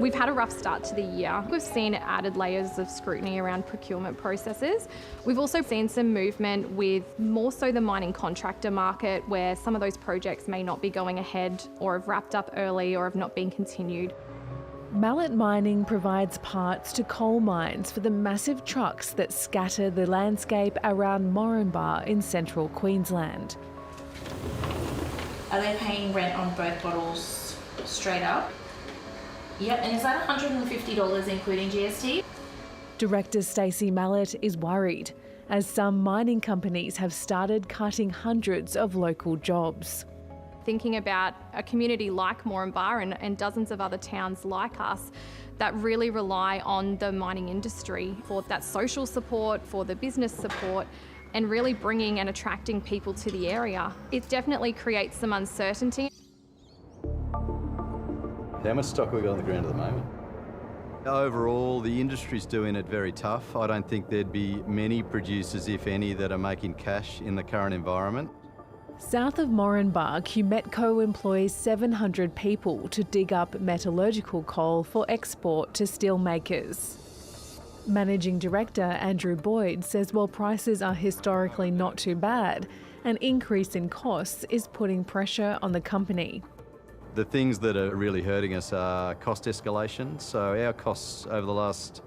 We've had a rough start to the year. We've seen added layers of scrutiny around procurement processes. We've also seen some movement with more so the mining contractor market, where some of those projects may not be going ahead or have wrapped up early or have not been continued. Mallet Mining provides parts to coal mines for the massive trucks that scatter the landscape around Moranbah in central Queensland. Are they paying rent on both bottles straight up? Yep, and is that $150 including GST? Director Stacey Mallet is worried, as some mining companies have started cutting hundreds of local jobs. Thinking about a community like Moranbah and dozens of other towns like us that really rely on the mining industry for that social support, for the business support, and really bringing and attracting people to the area. It definitely creates some uncertainty. How much stock have we got on the ground at the moment? Overall, the industry's doing it very tough. I don't think there'd be many producers, if any, that are making cash in the current environment. South of Moranbah, Qmetco employs 700 people to dig up metallurgical coal for export to steelmakers. Managing Director Andrew Boyd says while prices are historically not too bad, an increase in costs is putting pressure on the company. The things that are really hurting us are cost escalation. So our costs over the last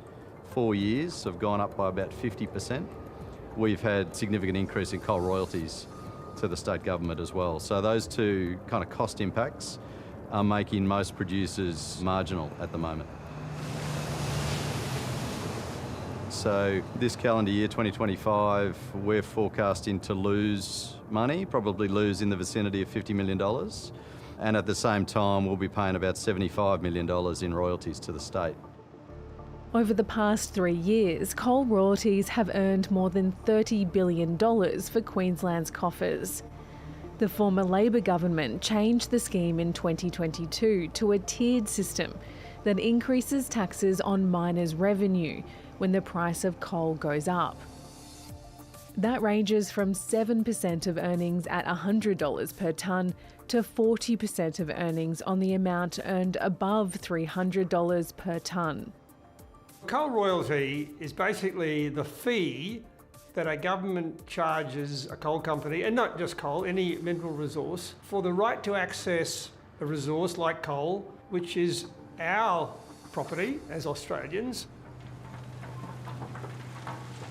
4 years have gone up by about 50%. We've had significant increase in coal royalties to the state government as well. So those two kind of cost impacts are making most producers marginal at the moment. So this calendar year, 2025, we're forecasting to lose money, probably lose in the vicinity of $50 million. And at the same time, we'll be paying about $75 million in royalties to the state. Over the past 3 years, coal royalties have earned more than $30 billion for Queensland's coffers. The former Labor government changed the scheme in 2022 to a tiered system that increases taxes on miners' revenue when the price of coal goes up. That ranges from 7% of earnings at $100 per tonne to 40% of earnings on the amount earned above $300 per tonne. Coal royalty is basically the fee that a government charges a coal company, and not just coal, any mineral resource, for the right to access a resource like coal, which is our property as Australians.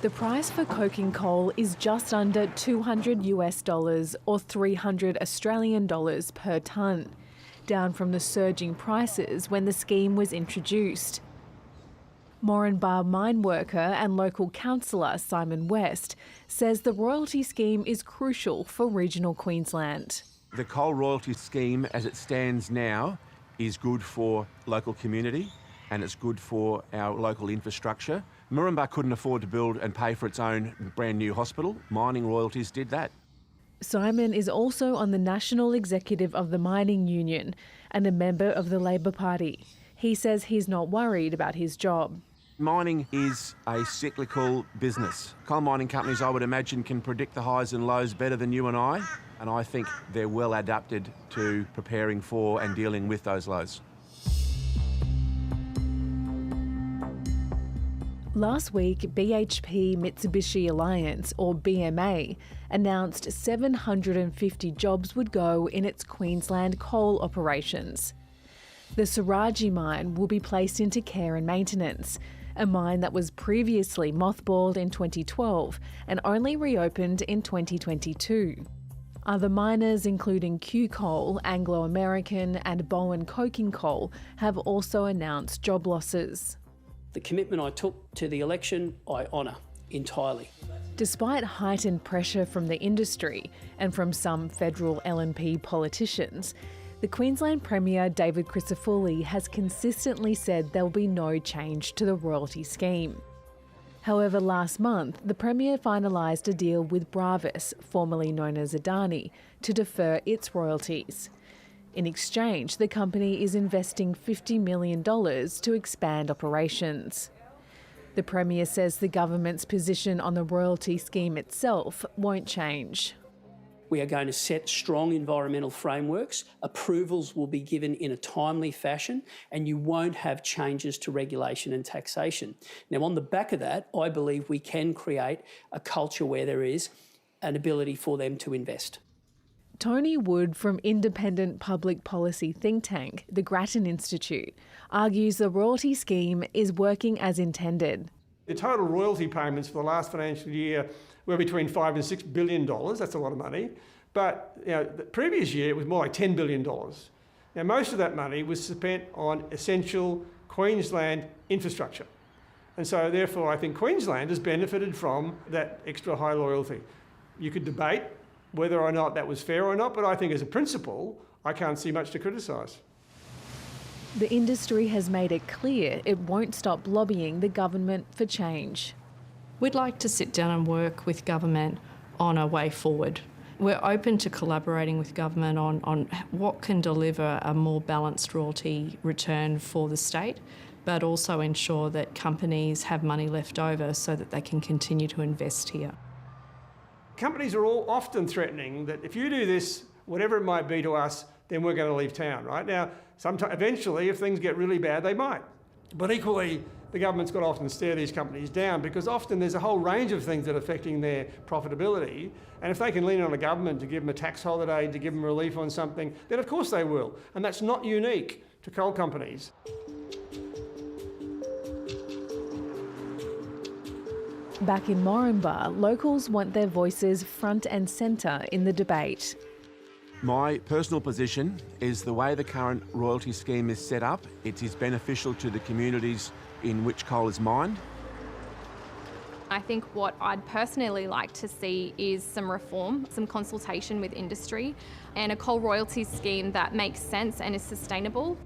The price for coking coal is just under $200 or 300 Australian dollars per tonne, down from the surging prices when the scheme was introduced. Moranbah mine worker and local councillor Simon West says the royalty scheme is crucial for regional Queensland. The coal royalty scheme as it stands now is good for local community and it's good for our local infrastructure. Moranbah couldn't afford to build and pay for its own brand new hospital. Mining royalties did that. Simon is also on the National Executive of the Mining Union and a member of the Labor Party. He says he's not worried about his job. Mining is a cyclical business. Coal mining companies, I would imagine, can predict the highs and lows better than you and I think they're well adapted to preparing for and dealing with those lows. Last week, BHP Mitsubishi Alliance, or BMA, announced 750 jobs would go in its Queensland coal operations. The Saraji mine will be placed into care and maintenance, a mine that was previously mothballed in 2012 and only reopened in 2022. Other miners, including Q Coal, Anglo American and Bowen Coking Coal, have also announced job losses. The commitment I took to the election, I honour entirely. Despite heightened pressure from the industry and from some federal LNP politicians, the Queensland Premier David Crisafulli has consistently said there will be no change to the royalty scheme. However, last month, the Premier finalised a deal with Bravis, formerly known as Adani, to defer its royalties. In exchange, the company is investing $50 million to expand operations. The Premier says the government's position on the royalty scheme itself won't change. We are going to set strong environmental frameworks. Approvals will be given in a timely fashion, and you won't have changes to regulation and taxation. Now, on the back of that, I believe we can create a culture where there is an ability for them to invest. Tony Wood from independent public policy think tank, the Grattan Institute, argues the royalty scheme is working as intended. The total royalty payments for the last financial year were between $5 and $6 billion. That's a lot of money. But the previous year it was more like $10 billion. Now, most of that money was spent on essential Queensland infrastructure. And so therefore I think Queensland has benefited from that extra high royalty. You could debate whether or not that was fair or not, but I think as a principle, I can't see much to criticise. The industry has made it clear it won't stop lobbying the government for change. We'd like to sit down and work with government on a way forward. We're open to collaborating with government on what can deliver a more balanced royalty return for the state, but also ensure that companies have money left over so that they can continue to invest here. Companies are all often threatening that if you do this, whatever it might be to us, then we're going to leave town, right? Now, eventually, if things get really bad, they might. But equally, the government's got to often stare these companies down because often there's a whole range of things that are affecting their profitability. And if they can lean on a government to give them a tax holiday, to give them relief on something, then of course they will. And that's not unique to coal companies. Back in Moranbah, locals want their voices front and centre in the debate. My personal position is the way the current royalty scheme is set up, it is beneficial to the communities in which coal is mined. I think what I'd personally like to see is some reform, some consultation with industry, and a coal royalties scheme that makes sense and is sustainable.